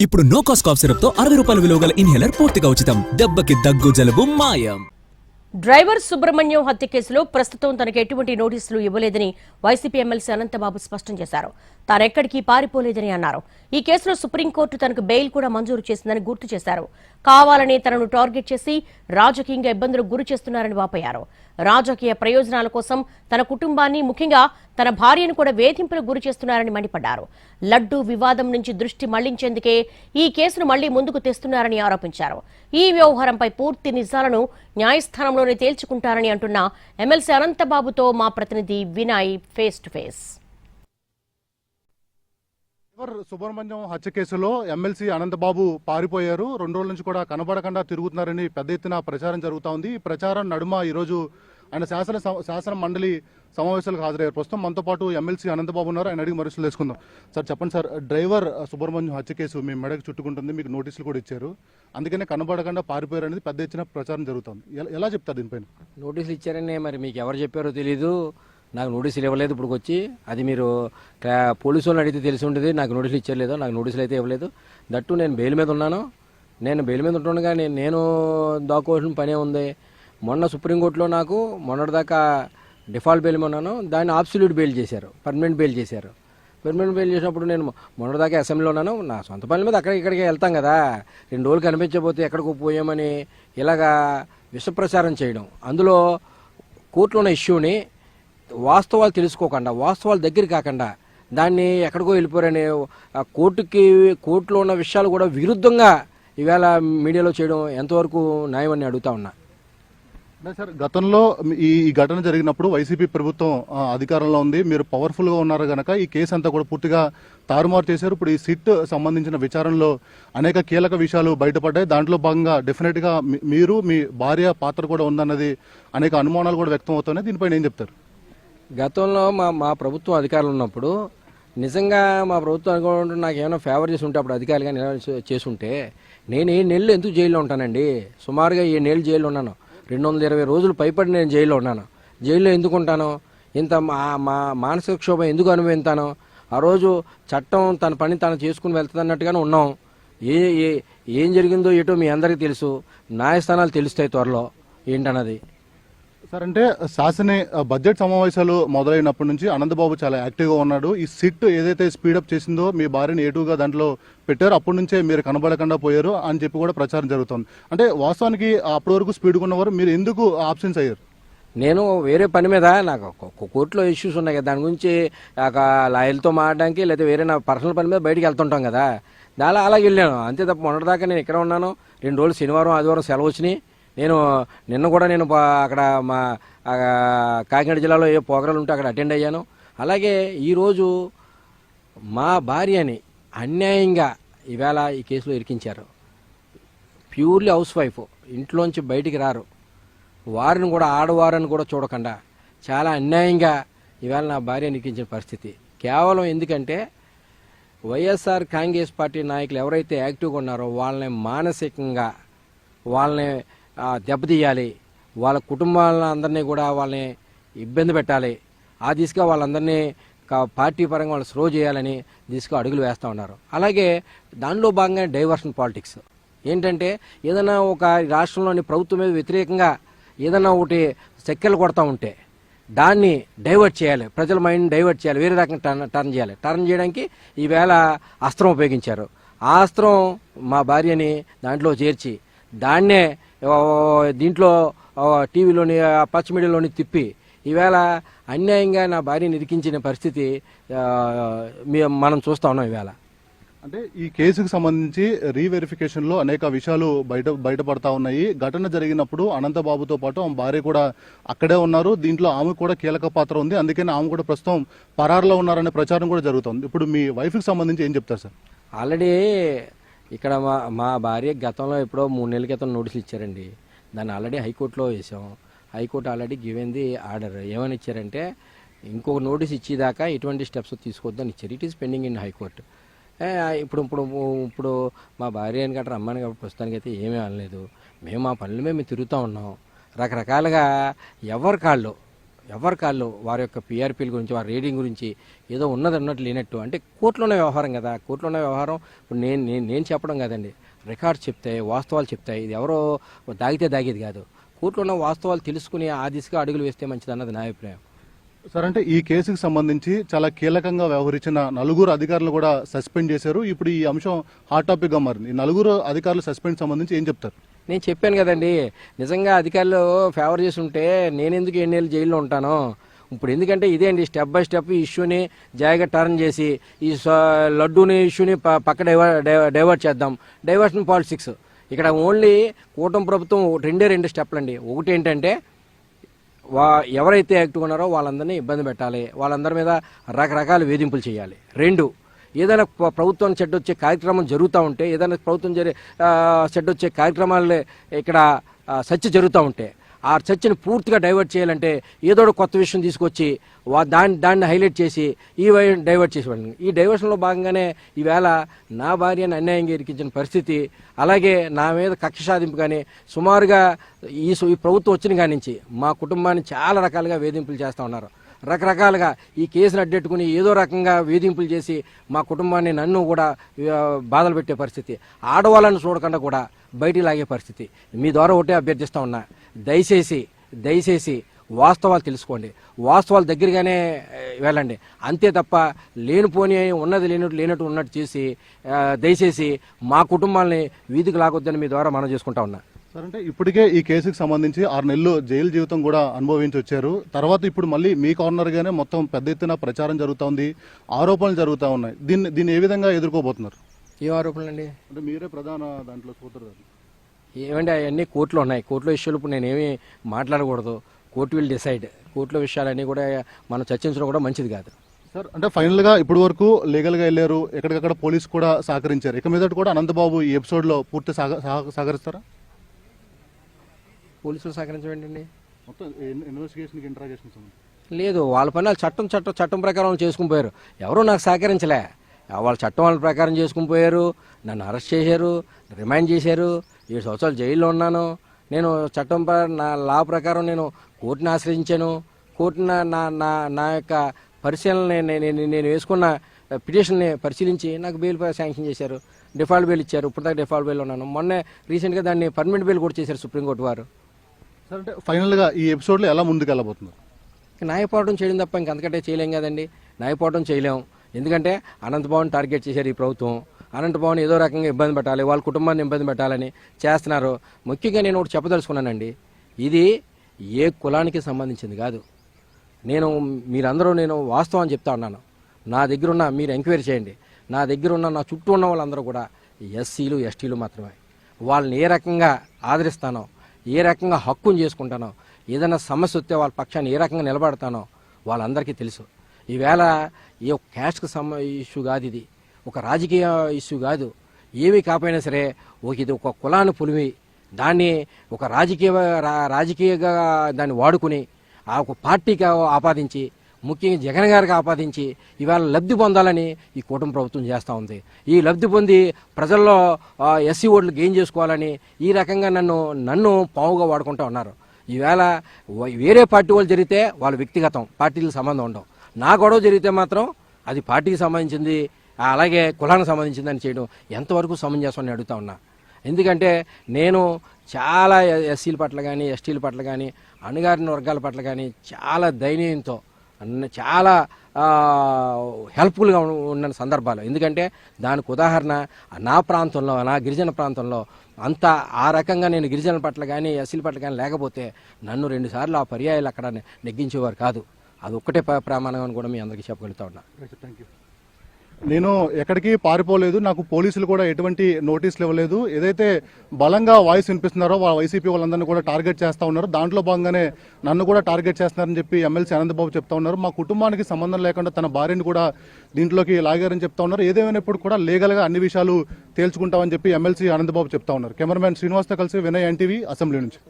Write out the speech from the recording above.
ఇప్పుడు no cost cough syrup తో 60 రూపాయల విలువ గల ఇన్హేలర్ పూర్తిగా ఉచితం. దెబ్బకి దగ్గు జలుబు మాయం. డ్రైవర్ సుబ్రహ్మణ్యం హత్య కేసులో ప్రస్తుతం తనకు ఎటువంటి నోటీసులు ఇవ్వలేదని వైసీపీ ఎమ్మెల్సీ అనంతబాబు స్పష్టం చేశారు. తానెక్కడికి పారిపోలేదని అన్నారు. ఈ కేసులో సుప్రీంకోర్టు తనకు బెయిల్ కూడా మంజూరు చేసిందని గుర్తు చేశారు. కావాలని తనను టార్గెట్ చేసి రాజకీయంగా ఇబ్బందులకు గురి చేస్తున్నారని వాపోయారు. రాజకీయ ప్రయోజనాల కోసం తన కుటుంబాన్ని, ముఖ్యంగా తన భార్యను కూడా వేధింపులకు గురి చేస్తున్నారని మండిపడ్డారు. లడ్డూ వివాదం నుంచి దృష్టి మళ్లించేందుకే ఈ కేసును మళ్లీ ముందుకు తెస్తున్నారని ఆరోపించారు. ఈ వ్యవహారంపై పూర్తి నిజాలను న్యాయస్థానంలోనే తేల్చుకుంటారని అంటున్న ఎమ్మెల్సీ అనంతబాబుతో మా ప్రతినిధి Vinay face to face. Subrahmanyam హత్య కేసులో ఎమ్మెల్సీ అనంతబాబు పారిపోయారు. 2 రోజుల నుంచి కూడా కనబడకుండా తిరుగుతున్నారని పెద్ద ఎత్తున ప్రచారం జరుగుతూ ఉంది. ఈ ప్రచారం నడుమ ఈరోజు ఆయన శాసన మండలి సమావేశాలకు హాజరయ్యారు. ప్రస్తుతం మనతో పాటు ఎమ్మెల్సీ అనంతబాబు ఉన్నారు. ఆయన అడిగి మరుసలు వేసుకుందాం. సార్ చెప్పండి సార్, డ్రైవర్ సుబ్రహ్మణ్యం హత్య కేసు మీ మెడకు చుట్టుకుంటుంది, మీకు నోటీసులు కూడా ఇచ్చారు, అందుకనే కనబడకుండా పారిపోయారు అనేది పెద్ద ఎత్తున ప్రచారం జరుగుతుంది. ఎలా చెప్తారు దీనిపైన? నోటీసులు ఇచ్చారని మరి మీకు ఎవరు చెప్పారో తెలీదు. నాకు నోటీసులు ఇవ్వలేదు. ఇప్పుడు వచ్చి అది మీరు పోలీసు వాళ్ళని అడిగితే తెలిసి ఉంటుంది. నాకు నోటీసులు ఇచ్చేయలేదు, నాకు నోటీసులు అయితే ఇవ్వలేదు. దట్టు నేను బెయిల్ మీద ఉన్నాను. నేను బెయిల్ మీద ఉంటుండగా నేను దాక్కోవాల్సిన పనే ఉంది. మొన్న సుప్రీంకోర్టులో నాకు మొన్నటిదాకా డిఫాల్ట్ బెయిల్ ఉన్నాను, దాన్ని అబ్సల్యూట్ బెయిల్ చేశారు, పర్మనెంట్ బెయిల్ చేశారు. పర్మనెంట్ బెయిల్ చేసినప్పుడు నేను మొన్నటిదాకా అసెంబ్లీలో ఉన్నాను. నా సొంత పనుల మీద ఇక్కడికి వెళ్తాం కదా, 2 రోజులు కనిపించకపోతే ఎక్కడికి పోయామని ఇలాగా విషప్రచారం చేయడం, అందులో కోర్టులో ఉన్న ఇష్యూని వాస్తవాలు తెలుసుకోకుండా, వాస్తవాలు దగ్గర కాకుండా దాన్ని ఎక్కడికో వెళ్ళిపోరని కోర్టులో ఉన్న విషయాలు కూడా విరుద్ధంగా ఈవేళ మీడియాలో చేయడం ఎంతవరకు న్యాయమని అడుగుతా ఉన్నా. సార్, గతంలో ఈ ఘటన జరిగినప్పుడు వైసీపీ ప్రభుత్వం అధికారంలో ఉంది, మీరు పవర్ఫుల్గా ఉన్నారు కనుక ఈ కేసు అంతా కూడా పూర్తిగా తారుమారు చేశారు. ఇప్పుడు ఈ సిట్ సంబంధించిన విచారణలో అనేక కీలక విషయాలు బయటపడ్డాయి. దాంట్లో భాగంగా డెఫినెట్గా మీరు, మీ భార్య పాత్ర కూడా ఉందన్నది అనేక అనుమానాలు కూడా వ్యక్తం అవుతున్నాయి. దీనిపైన ఏం చెప్తారు? గతంలో మా ప్రభుత్వం అధికారులు ఉన్నప్పుడు నిజంగా మా ప్రభుత్వం అనుకుంటూ నాకు ఏమైనా ఫేవర్ చేసి ఉంటే అప్పుడు అధికారులుగా చేసుంటే నేను 7 నెలలు ఎందుకు జైల్లో ఉంటానండి? సుమారుగా 7 నెలలు జైల్లో ఉన్నాను. 220 రోజులు పైపడి నేను జైల్లో ఉన్నాను. జైల్లో ఎందుకు ఉంటాను? ఇంత మా మానసిక క్షోభం ఎందుకు అనుభవిస్తాను? ఆ రోజు చట్టం తన పని తాను చేసుకుని వెళ్తుంది అన్నట్టుగానే ఉన్నాం. ఏం జరిగిందో ఏటో మీ అందరికీ తెలుసు. న్యాయస్థానాలు తెలుస్తాయి త్వరలో ఏంటన్నది. సార్, అంటే బడ్జెట్ సమావేశాలు మొదలైనప్పటి నుంచి అనంతబాబు చాలా యాక్టివ్గా ఉన్నాడు. ఈ సిట్ ఏదైతే స్పీడప్ చేసిందో మీ భార్యని ఏటుగా దాంట్లో పెట్టారు, అప్పటి నుంచే మీరు కనబడకుండా పోయారు అని చెప్పి కూడా ప్రచారం జరుగుతుంది. అంటే వాస్తవానికి అప్పటి వరకు స్పీడ్గా ఉన్నవారు మీరు ఎందుకు ఆబ్సెన్స్ అయ్యారు? నేను వేరే పని మీద నాకు కోర్టులో ఇష్యూస్ ఉన్నాయి కదా, దాని గురించి లాయర్లతో మాట్లాడడానికి లేదా వేరే నా పర్సనల్ పని మీద బయటికి వెళ్తుంటాం కదా, అలాగే వెళ్ళాను అంతే తప్ప మొన్నటిదాకా నేను ఇక్కడ ఉన్నాను. 2 రోజులు శనివారం ఆదివారం సెలవు వచ్చినాయి. నిన్న కూడా నేను అక్కడ మా కాకినాడ జిల్లాలో ఏ ప్రోగ్రాలు ఉంటే అక్కడ అటెండ్ అయ్యాను. అలాగే ఈరోజు మా భార్యని అన్యాయంగా ఈవేళ ఈ కేసులో ఇరికించారు. ప్యూర్లీ హౌస్ వైఫ్, ఇంట్లోంచి బయటికి రారు, వారిని కూడా ఆడవారని కూడా చూడకుండా చాలా అన్యాయంగా ఈవేళ నా భార్యని ఇరికించిన పరిస్థితి. కేవలం ఎందుకంటే వైఎస్ఆర్ కాంగ్రెస్ పార్టీ నాయకులు ఎవరైతే యాక్టివ్గా ఉన్నారో వాళ్ళని మానసికంగా వాళ్ళని దెబ్బతీయాలి, వాళ్ళ కుటుంబాలందరినీ కూడా వాళ్ళని ఇబ్బంది పెట్టాలి, ఆ దిశగా వాళ్ళందరినీ పార్టీ పరంగా వాళ్ళు స్లో చేయాలని దిశగా అడుగులు వేస్తూ ఉన్నారు. అలాగే దానిలో భాగంగా డైవర్షన్ పాలిటిక్స్ ఏంటంటే ఏదైనా ఒక రాష్ట్రంలోని ప్రభుత్వం మీద వ్యతిరేకంగా ఏదైనా ఒకటి చక్కెలు కొడతా ఉంటే దాన్ని డైవర్ట్ చేయాలి, ప్రజల మైండ్ డైవర్ట్ చేయాలి, వేరే రకంగా టర్న్ చేయాలి. టర్న్ చేయడానికి ఈవేళ అస్త్రం ఉపయోగించారు. ఆ అస్త్రం మా భార్యని దాంట్లో చేర్చి దాన్నే దీంట్లో టీవీలోని పచ్చ మీడియాలోని తిప్పి ఈవేళ అన్యాయంగా నా భార్యని ఇరికించిన పరిస్థితి మనం చూస్తా ఉన్నాం ఈవేళ. అంటే ఈ కేసుకు సంబంధించి రీవెరిఫికేషన్లో అనేక విషయాలు బయటపడతా ఉన్నాయి. ఘటన జరిగినప్పుడు అనంతబాబుతో పాటు ఆమె భార్య కూడా అక్కడే ఉన్నారు. దీంట్లో ఆమె కూడా కీలక పాత్ర ఉంది, అందుకని ఆమె కూడా ప్రస్తుతం పరారులో ఉన్నారనే ప్రచారం కూడా జరుగుతుంది. ఇప్పుడు మీ వైఫ్కి సంబంధించి ఏం చెప్తారు సార్? ఆల్రెడీ ఇక్కడ మా భార్య గతంలో ఎప్పుడో 3 నెలల క్రితం నోటీసులు ఇచ్చారండి. దాన్ని ఆల్రెడీ హైకోర్టులో వేసాం. High court already given order. ఏమని ఇచ్చారంటే ఇంకొక నోటీస్ ఇచ్చేదాకా ఎటువంటి స్టెప్స్ తీసుకోవద్దని ఇచ్చారు. It is pending in high court. ఇప్పుడు మా భార్య అని గట్రా రమ్మని కాబట్టి ప్రస్తుతానికి అయితే ఏమీ అనలేదు. మేము మా పనులు మేము తిరుగుతూ ఉన్నాం. రకరకాలుగా ఎవరి కాళ్ళు ఎవరి కాళ్ళు వారి యొక్క పీఆర్పీల గురించి వారి రేటింగ్ గురించి ఏదో ఉన్నట్టు లేనట్టు అంటే కోర్టులోనే వ్యవహారం కదా. కోర్టులోనే వ్యవహారం. ఇప్పుడు నేను చెప్పడం కాదండి, రికార్డ్స్ చెప్తాయి, వాస్తవాలు చెప్తాయి. ఇది ఎవరో దాగేది కాదు. కోర్టులో ఉన్న వాస్తవాలు తెలుసుకుని ఆ దిశగా అడుగులు వేస్తే మంచిది అన్నది నా అభిప్రాయం. సార్, అంటే ఈ కేసుకు సంబంధించి చాలా కీలకంగా వ్యవహరించిన నలుగురు అధికారులు కూడా సస్పెండ్ చేశారు. ఇప్పుడు ఈ అంశం హాట్ టాపిక్ గా మారింది. ఈ నలుగురు అధికారులు సస్పెండ్ సంబంధించి ఏం చెప్తారు? నేను చెప్పాను కదండి, నిజంగా అధికారులు ఫేవర్ చేసి ఉంటే నేనెందుకు ఎన్నేళ్ళు జైల్లో ఉంటాను. ఇప్పుడు ఎందుకంటే ఇదే అండి, స్టెప్ బై స్టెప్ ఇష్యూని జాయిగా టర్న్ చేసి ఈ లడ్డూని ఇష్యూని పక్క డైవర్ట్ చేద్దాం. Diversion politics. ఇక్కడ ఓన్లీ కూటమి ప్రభుత్వం రెండు స్టెప్లు అండి. ఒకటి ఏంటంటే ఎవరైతే యాక్టివ్ ఉన్నారో వాళ్ళందరినీ ఇబ్బంది పెట్టాలి, వాళ్ళందరి మీద రకరకాల వేధింపులు చేయాలి. రెండు, ఏదైనా ప్రభుత్వం చెడ్డొచ్చే కార్యక్రమం జరుగుతూ ఉంటే, ఏదైనా ప్రభుత్వం చెడ్డొచ్చే కార్యక్రమాలు ఇక్కడ చర్చ జరుగుతూ ఉంటే ఆ చర్చని పూర్తిగా డైవర్ట్ చేయాలంటే ఏదో ఒక కొత్త విషయం తీసుకొచ్చి దాన్ని హైలైట్ చేసి డైవర్ట్ చేసేవాళ్ళని. ఈ డైవర్షన్లో భాగంగానే ఈవేళ నా భార్యను అన్యాయంగా ఇరికించిన పరిస్థితి, అలాగే నా మీద కక్ష సాధింపు కానీ సుమారుగా ఈ ప్రభుత్వం వచ్చిన కాడి నుంచి మా కుటుంబాన్ని చాలా రకాలుగా వేధింపులు చేస్తూ ఉన్నారు. రకరకాలుగా ఈ కేసును అడ్డెట్టుకుని ఏదో రకంగా వేధింపులు చేసి మా కుటుంబాన్ని నన్ను కూడా బాధలు పెట్టే పరిస్థితి, ఆడవాళ్ళని చూడకుండా కూడా బయటికి లాగే పరిస్థితి. మీ ద్వారా ఒకటే అభ్యర్థిస్తూ ఉన్నా, దయచేసి వాస్తవాలు తెలుసుకోండి, వాస్తవాల దగ్గరగానే వెళ్ళండి. అంతే తప్ప లేనిపోని ఉన్నది లేనట్టు ఉన్నట్టు చేసి దయచేసి మా కుటుంబాలని వీధికి లాగొద్దని మీ ద్వారా మనం చేసుకుంటా ఉన్నా. సార్, అంటే ఇప్పటికే ఈ కేసుకు సంబంధించి 6 నెలలు జైలు జీవితం కూడా అనుభవించి వచ్చారు. తర్వాత ఇప్పుడు మళ్ళీ మీ కార్నర్గానే మొత్తం పెద్ద ఎత్తున ప్రచారం జరుగుతోంది, ఆరోపణలు జరుగుతూ ఉన్నాయి. దీన్ని ఏ విధంగా ఎదుర్కోబోతున్నారు? ఏ ఆరోపణలు అండి? అంటే మీరే ప్రధాన దాంట్లో సూత్రధారి. ఏమండి, అవన్నీ కోర్టులో ఉన్నాయి. కోర్టులో ఇష్యూలు ఇప్పుడు నేనేమి మాట్లాడకూడదు. Court will decide. కోర్టులో విషయాలన్నీ కూడా మనం చర్చించడం కూడా మంచిది కాదు. సార్, అంటే ఫైనల్ గా ఇప్పటి వరకు లీగల్ గా వెళ్ళారు, ఎక్కడికక్కడ పోలీసు కూడా సహకరించారు. ఇక మీదట కూడా అనంతబాబు ఈ ఎపిసోడ్ లో పూర్తి సహకరిస్తారా? పోలీసులు సహకరించండి. మొత్తం ఇన్వెస్టిగేషన్ ఇంట్రాగేషన్ లేదు, వాళ్ళ పని వాళ్ళు చట్టం ప్రకారం చేసుకుని పోయారు. ఎవరూ నాకు సహకరించలే. వాళ్ళ చట్టం వాళ్ళ ప్రకారం చేసుకుని పోయారు. నన్ను అరెస్ట్ చేశారు, రిమాండ్ చేశారు. 7 సంవత్సరాలు జైల్లో ఉన్నాను. నేను చట్టం నా లా ప్రకారం నేను కోర్టుని ఆశ్రయించాను. కోర్టు నా యొక్క పరిశీలన నేను వేసుకున్న పిటిషన్ని పరిశీలించి నాకు బెయిల్ శాంక్షన్ చేశారు. డిఫాల్ట్ బెయిల్ ఇచ్చారు. ఇప్పుడు దాకా డిఫాల్ట్ బెయిల్ ఉన్నాను. మొన్నే రీసెంట్గా దాన్ని పర్మనెంట్ బెయిల్ కూడా చేశారు సుప్రీంకోర్టు వారు. సార్, అంటే ఫైనల్ గా ఈ ఎపిసోడ్ లో ఎలా ముందుకు వెళ్ళబోతున్నారు? న్యాయపోవడం చేయడం తప్ప ఇంకంతకంటే చేయలేం కదండి. న్యాయపోవడం చేయలేం. ఎందుకంటే అనంతబాబుని టార్గెట్ చేశారు ఈ ప్రభుత్వం. అనంతబాబుని ఏదో రకంగా ఇబ్బంది పెట్టాలి, వాళ్ళ కుటుంబాన్ని ఇబ్బంది పెట్టాలని చేస్తున్నారు. ముఖ్యంగా నేను ఒకటి చెప్పదలుచుకున్నానండి, ఇది ఏ కులానికి సంబంధించింది కాదు. మీరందరూ నేను వాస్తవం చెప్తా ఉన్నాను. నా దగ్గర ఉన్న, మీరు ఎంక్వైరీ చేయండి, నా దగ్గర ఉన్న నా చుట్టూ ఉన్న వాళ్ళందరూ కూడా ఎస్సీలు ఎస్టీలు మాత్రమే. వాళ్ళని ఏ రకంగా ఆదరిస్తానో, ఏ రకంగా హక్కును చేసుకుంటానో, ఏదైనా సమస్య వస్తే వాళ్ళ పక్షాన్ని ఏ రకంగా నిలబడతానో వాళ్ళందరికీ తెలుసు. ఈవేళ ఏ క్యాస్ట్కి ఇష్యూ కాదు, ఇది ఒక రాజకీయ ఇష్యూ కాదు. ఏమీ కాకపోయినా సరే ఇది ఒక కులాన్ని పులిమి దాన్ని ఒక రాజకీయంగా దాన్ని వాడుకుని ఆ ఒక పార్టీకి ఆపాదించి, ముఖ్యంగా జగన్ గారికి ఆపాదించి ఇవాళ లబ్ధి పొందాలని ఈ కూటమి ప్రభుత్వం చేస్తూ ఉంది. ఈ లబ్ధి పొంది ప్రజల్లో ఎస్సీ ఓట్లు గెయిన్ చేసుకోవాలని ఈ రకంగా నన్ను పావుగా వాడుకుంటూ ఉన్నారు. ఈవేళ వేరే పార్టీ వాళ్ళు జరిగితే వాళ్ళ వ్యక్తిగతం, పార్టీలకు సంబంధం ఉండవు. నా గొడవ జరిగితే మాత్రం అది పార్టీకి సంబంధించింది, అలాగే కులానికి సంబంధించింది అని చేయడం ఎంతవరకు సమంజసం అని అడుగుతా ఉన్నా. ఎందుకంటే నేను చాలా ఎస్సీల పట్ల కానీ ఎస్టీల పట్ల కానీ అణగారిన వర్గాల పట్ల కానీ చాలా దయనీయంతో చాలా హెల్ప్ఫుల్గా ఉన్న సందర్భాలు. ఎందుకంటే దానికి ఉదాహరణ నా ప్రాంతంలో, నా గిరిజన ప్రాంతంలో అంతా ఆ రకంగా నేను గిరిజనుల పట్ల కానీ ఎస్సీల పట్ల కానీ లేకపోతే నన్ను 2 సార్లు ఆ పర్యాయాలు అక్కడ నెగ్గించేవారు కాదు. అది ఒక్కటే ప్రమాణం అని కూడా మీ అందరికీ చెప్పగలుగుతా ఉన్నా. Thank you. నేను ఎక్కడికి పారిపోలేదు, నాకు పోలీసులు కూడా ఎటువంటి నోటీసులు ఇవ్వలేదు. ఏదైతే బలంగా వాయిస్ వినిపిస్తున్నారో వైసీపీ వాళ్ళందరినీ కూడా టార్గెట్ చేస్తూ ఉన్నారు. దాంట్లో భాగంగానే నన్ను కూడా టార్గెట్ చేస్తున్నారని చెప్పి ఎమ్మెల్సీ అనంతబాబు చెప్తా ఉన్నారు. మా కుటుంబానికి సంబంధం లేకుండా తన భార్యను కూడా దీంట్లోకి లాగారని చెప్తా ఉన్నారు. ఏదేమైనప్పుడు కూడా లీగల్గా అన్ని విషయాలు తేల్చుకుంటామని చెప్పి ఎమ్మెల్సీ అనంతబాబు చెప్తా ఉన్నారు. కెమెరామెన్ శ్రీనివాస్తో కలిసి వినయ్, ఎన్టీవీ, అసెంబ్లీ నుంచి.